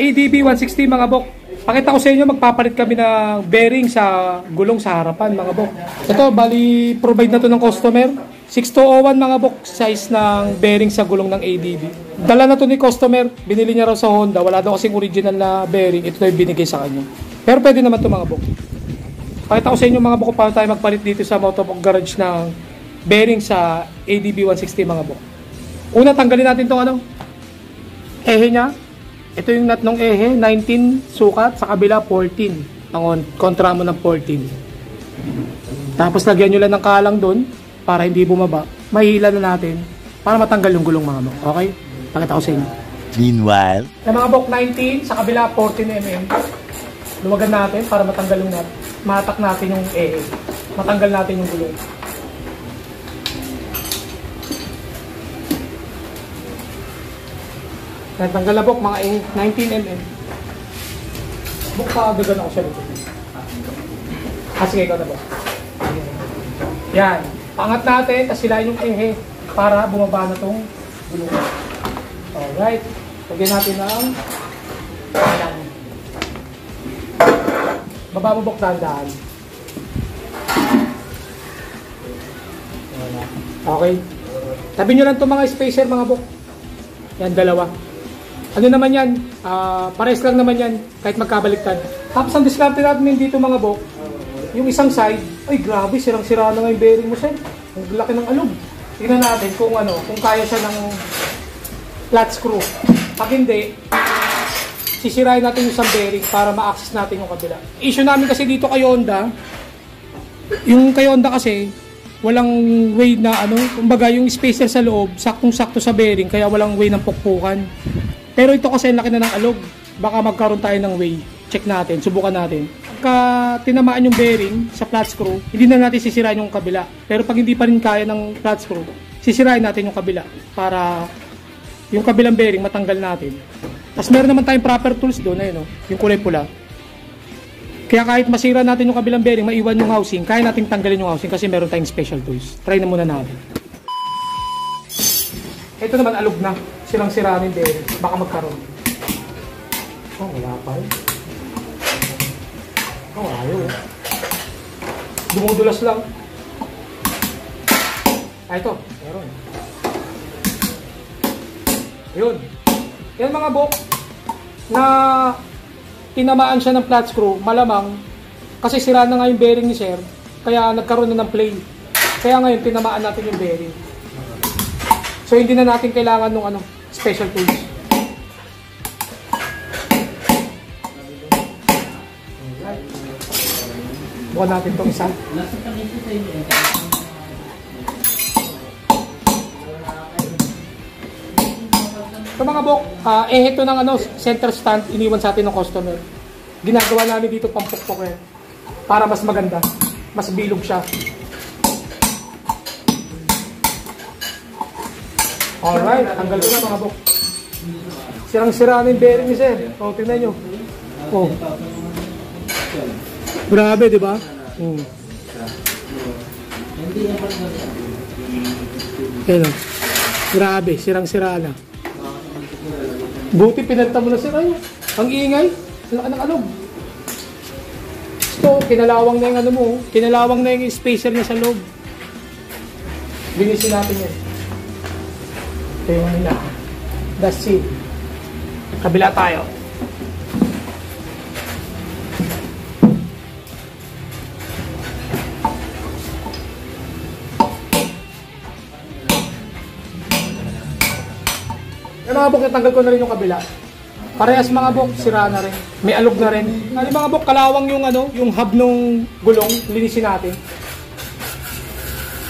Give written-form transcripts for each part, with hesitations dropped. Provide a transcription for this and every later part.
ADB 160 mga bok. Pakita ko sa inyo, magpapalit kami ng bearing sa gulong sa harapan mga bok. Ito, bali provide na to ng customer. 6201 mga bok, size ng bearing sa gulong ng ADB. Dala na to ni customer, binili niya raw sa Honda. Wala daw kasing original na bearing, ito na yung binigay sa kanya. Pero pwede naman to mga bok. Pakita ko sa inyo mga bok paano tayo magpalit dito sa Motovlog Garage ng bearing sa ADB 160 mga bok. Una, tanggalin natin itong ano, ehe niya. Ito yung nut ng ehe, 19 sukat, sa kabila 14. Ang kontra mo ng 14. Tapos lagyan nyo lang ng kalang doon para hindi bumaba. Mahihila na natin para matanggal yung gulong mga bok. Okay? Pakita ko sa inyo. Meanwhile, Sa mga bok 19, sa kabila 14 mm. Luwagan natin para matanggal yung nut. Matak natin yung ehe. Matanggal natin yung gulong. Natanggal na bok, mga 19 mm. Bok pa, dagan ako siya dito. Sige, ikaw na bok. Yan. Pangat natin, tapos silain yung ehe para bumaba na itong gulong. Alright. Lagyan natin ng kalan. Baba mo bok, dahan-dahan. Okay. Tabi nyo lang itong mga spacer mga bok. Yan, dalawa. Ano naman yan? Pares lang naman yan kahit magkabaliktad. Tapos ang diskarte natin dito mga bok, yung isang side, ay grabe, sirang-sira na nga yung bearing mo sir. Ang laki ng alog. Tingnan natin kung ano, kung kaya siya ng flat screw. Pag hindi, sisirain natin yung isang bearing para ma-access natin yung kabila. Issue namin kasi dito kay Honda, yung kay Honda kasi, walang way na ano, kumbaga yung spacer sa loob, saktong-sakto sa bearing, kaya walang way ng pukpukan. Pero ito kasi laki na ng alog, baka magkaroon tayo ng way. Check natin, subukan natin. Pagka tinamaan yung bearing sa flat screw, hindi na natin sisirain yung kabila. Pero pag hindi pa rin kaya ng flat screw, sisirain natin yung kabila para yung kabilang bearing matanggal natin. Tapos meron naman tayong proper tools doon, ayun, yung kulay pula. Kaya kahit masira natin yung kabilang bearing, maiwan yung housing, kaya natin tanggalin yung housing kasi meron tayong special tools. Try na muna natin. Ito naman alog na. Silang-sira ng bearing. Baka magkaroon. Oh, wala pa rin. Oh, ayaw. Dumudulas lang. Ito. Meron. Yun. Yan mga bok na tinamaan siya ng flat screw, malamang kasi sira na nga yung bearing ni sir, kaya nagkaroon na ng play. Kaya ngayon tinamaan natin yung bearing. So hindi na natin kailangan ng special tools. Bukan natin itong isa. So mga bok, ito ng center stand, iniwan sa atin ng customer. Ginagawa namin dito pampukpok para mas maganda, mas bilog siya. Alright, tanggal ko na mga bok. Sirang-sira na yung bearing ni sir. O, tingnan nyo. O. Grabe, di ba? Ayan o. Grabe, sirang-sira na. Buti pinalta mo na sir. Ay, ang ingay. Laki ng alog. Ito, kinalawang na yung ano mo. Kinalawang na yung spacer niya sa loob. Binisin natin yan. Ito yung nila. That's it. Kabila tayo. Yung mga bok, natanggal ko na rin yung kabila. Parehas mga bok, sira na rin. May alog na rin. Yung mga bok, kalawang yung yung hub ng gulong, linisin natin.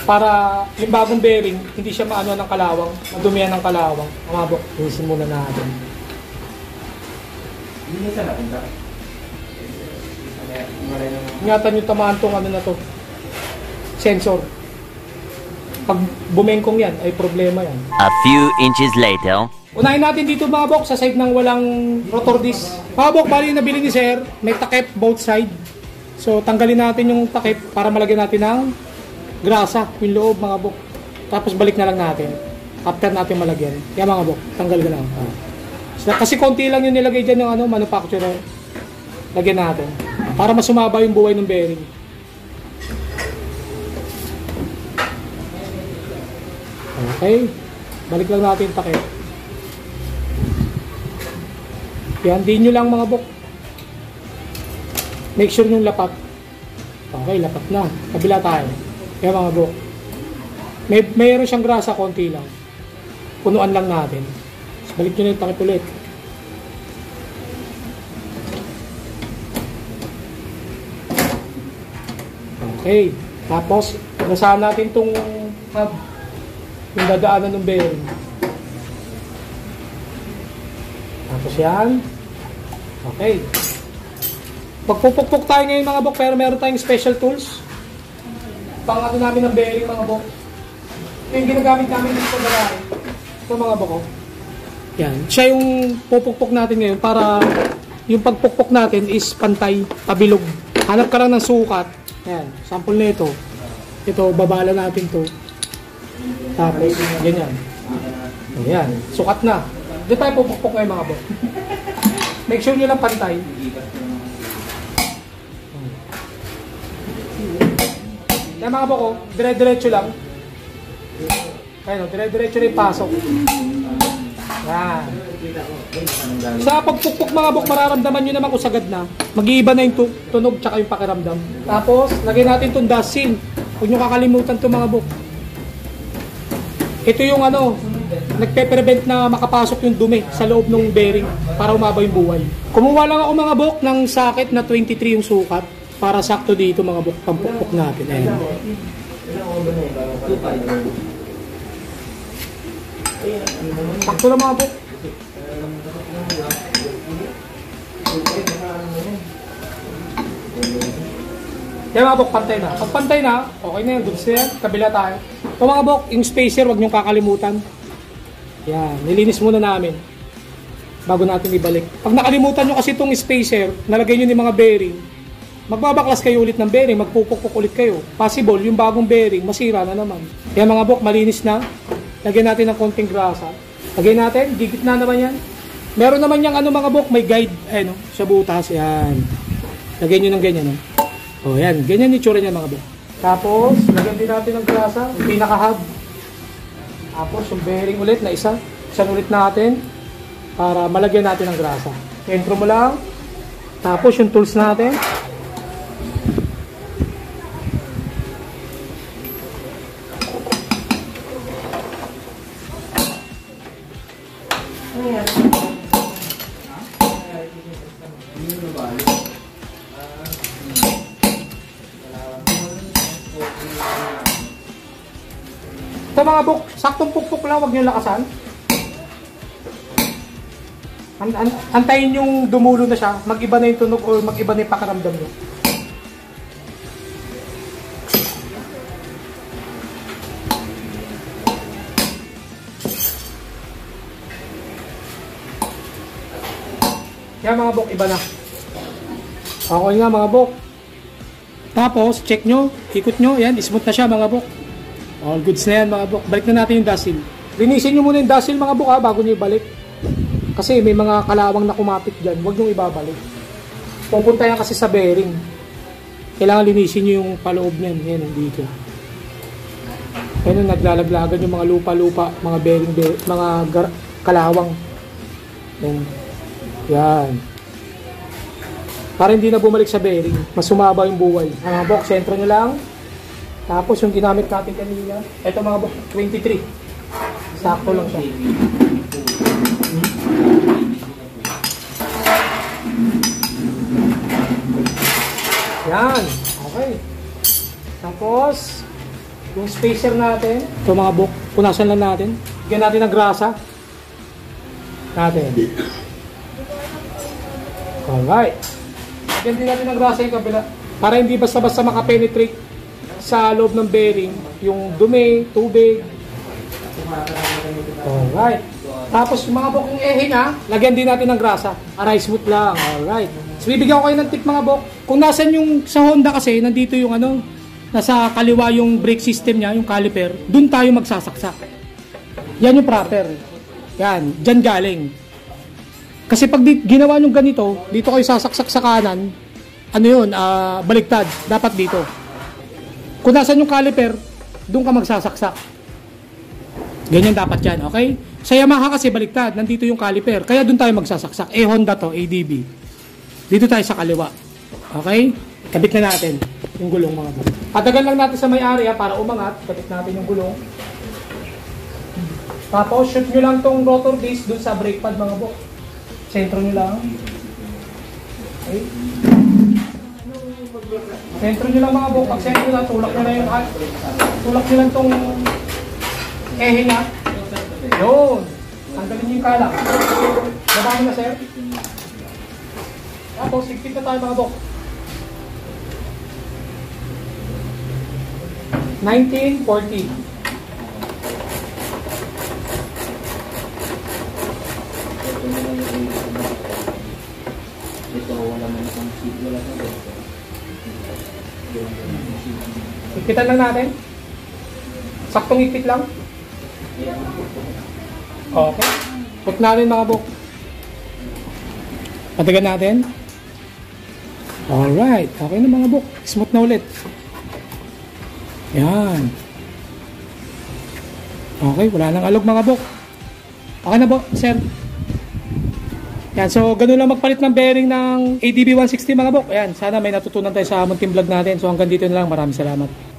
Para yung bagong bearing, hindi siya maano ng kalawang, madumihan ng kalawang. Mga bok, linisin muna natin. Linisin natin ba? Ingatan yung tamaan tong na to. Sensor. Pag bumengkong yan, ay problema yan. A few inches later. Unahin natin dito mga bok sa side ng walang rotor disc. Mga bok, bali nabili ni sir, may takip both side. So tanggalin natin yung takip para malagyan natin ng grasa, yung loob mga bok. Tapos balik na lang natin. After natin malagyan. Yan mga bok, tanggal ka lang. Kasi konti lang yung nilagay dyan ng manufacturer. Lagyan natin. Para mas sumaba yung buhay ng bearing. Okay. Balik lang natin yung takip. Yan, din nyo lang mga bok. Make sure yung lapat. Okay, lapat na. Kabila tayo. Yan mga bok. Mayroon siyang grasa, konti lang. Punuan lang natin. So, balik nyo na yung takip ulit. Okay. Tapos, nasahan natin itong hub. Yung dadaanan ng bearing. Tapos yan. Okay. Magpupukpuk tayo ngayon mga bok, pero meron tayong special tools. Pang namin ng bearing mga bok. Yung ginagamit namin dito sa bahay. Ito mga bok. Yan. Siya yung pupukpuk natin ngayon para yung pagpukpuk natin is pantay, pabilog. Hanap ka lang ng sukat. Yan. Sample na ito. Ito, babala natin to. Tapos, ganyan. Ayan. Sukat na. Dito tayo pupukpuk ngayon mga bok. Make sure nyo lang pantay. Yan mga bok, dire-diretso lang. Ayun, dire-diretso na yung pasok. Yan. Sa pagpukpuk mga bok, mararamdaman nyo naman kung sagad na. Mag-iiba na yung tunog tsaka yung pakiramdam. Tapos, lagyan natin itong dust seal. Huwag nyo kakalimutan ito mga bok. Ito yung nagpe-prevent na makapasok yung dumi sa loob ng bearing para umaba yung buhay. Kumuha lang ako mga bok ng socket na 23 yung sukat para sakto dito mga bok pampukpuk natin. Ayan. Sakto na mga bok. Yan mga bok, pantay na. Pag pantay na, okay na yan. Goods na yan. Kabila tayo. Ito mga bok, yung spacer, huwag niyong kakalimutan. Yan, nilinis muna namin bago natin ibalik. Pag nakalimutan nyo kasi itong spacer, nalagay nyo ng mga bearing, magbabaklas kayo ulit ng bearing, magpupukpuk ulit kayo. Possible, yung bagong bearing, masira na naman. Yan mga bok, malinis na. Lagyan natin ng konting grasa. Lagyan natin, gigit na naman yan. Meron naman yung mga bok, may guide, sa butas, yan. Lagyan nyo ng ganyan, O yan, ganyan yung tsura niya mga bok. Tapos, lagyan din natin ng grasa, yung pinaka-hub. Tapos, yung bearing ulit na isa ulit natin para malagyan natin ng grasa. Entro mo lang. Tapos, yung tools natin. Ito mga bok, saktong pukpuk lang, huwag nyo lakasan. Antayin yung dumulo na siya, mag-iba na yung tunog o mag-iba na yung pakiramdam nyo. Yan mga bok, iba na. Okay nga mga bok. Tapos, check nyo, ikot nyo, yan, smooth na siya mga bok. All goods na yan mga bok. Balik na natin yung dust seal. Linisin nyo muna yung dust seal mga bok bago nyo ibalik. Kasi may mga kalawang na kumapit dyan. Huwag nyo ibabalik. Pupunta yan kasi sa bearing. Kailangan linisin nyo yung paloob nyan. Yan, dito. Yan yung naglalaglagan yung mga lupa-lupa, mga bearing, mga kalawang. Yan. Yan. Para hindi na bumalik sa bearing. Mas sumaba yung buhay. Mga bok, sentro nyo lang. Tapos yung ginamit natin kanina, ito mga bok, 23. Sakto lang siya. Yan. Okay. Tapos, yung spacer natin, ito mga bok, punasan lang natin. Bigyan natin ng grasa. Natin. Alright. Bigyan din natin ng grasa yung kabila. Para hindi basta-basta makapenetrate sa loob ng bearing, yung dumi, tubig. Alright. Tapos yung mga bok yung ehe na, lagyan din natin ng grasa. Aray, smooth lang. Alright. So bibigyan ko kayo ng tip mga bok. Kung nasan yung sa Honda kasi, nandito yung nasa kaliwa yung brake system niya, yung caliper, dun tayo magsasaksak. Yan yung proper. Yan, dyan galing. Kasi pag ginawa nyo ganito, dito kayo sasaksak sa kanan, ano yun, baliktad. Dapat dito. Kung nasan yung caliper, doon ka magsasaksak. Ganyan dapat yan, okay? Sa Yamaha kasi baliktad, nandito yung caliper. Kaya doon tayo magsasaksak. Honda to, ADB. Dito tayo sa kaliwa. Okay? Kabit na natin yung gulong mga buk. Patagal lang natin sa may area para umangat. Kabit natin yung gulong. Tapos shoot nyo lang tong rotor disc doon sa brake pad mga buk. Sentro nyo lang. Okay? Sentro nyo lang mga buk. Pag sentro nyo lang, tulak nyo lang yung tulak nyo lang tong ehe niya. Yun. Tanggalin nyo yung kalak. Baba mo na sir. Tapos, sigpit na tayo mga bok. 1940. Sigpitan lang natin. Saktong ipit lang. Okay. Put natin mga bok. Patagan natin. Alright, okay na mga buk. Smooth na ulit. Yan. Okay, wala nang alog mga buk. Okay na po, sir. Yan, so ganun lang magpalit ng bearing ng ADB 160 mga buk. Ayan, sana may natutunan tayo sa munting vlog natin. So hanggang dito na lang. Maraming salamat.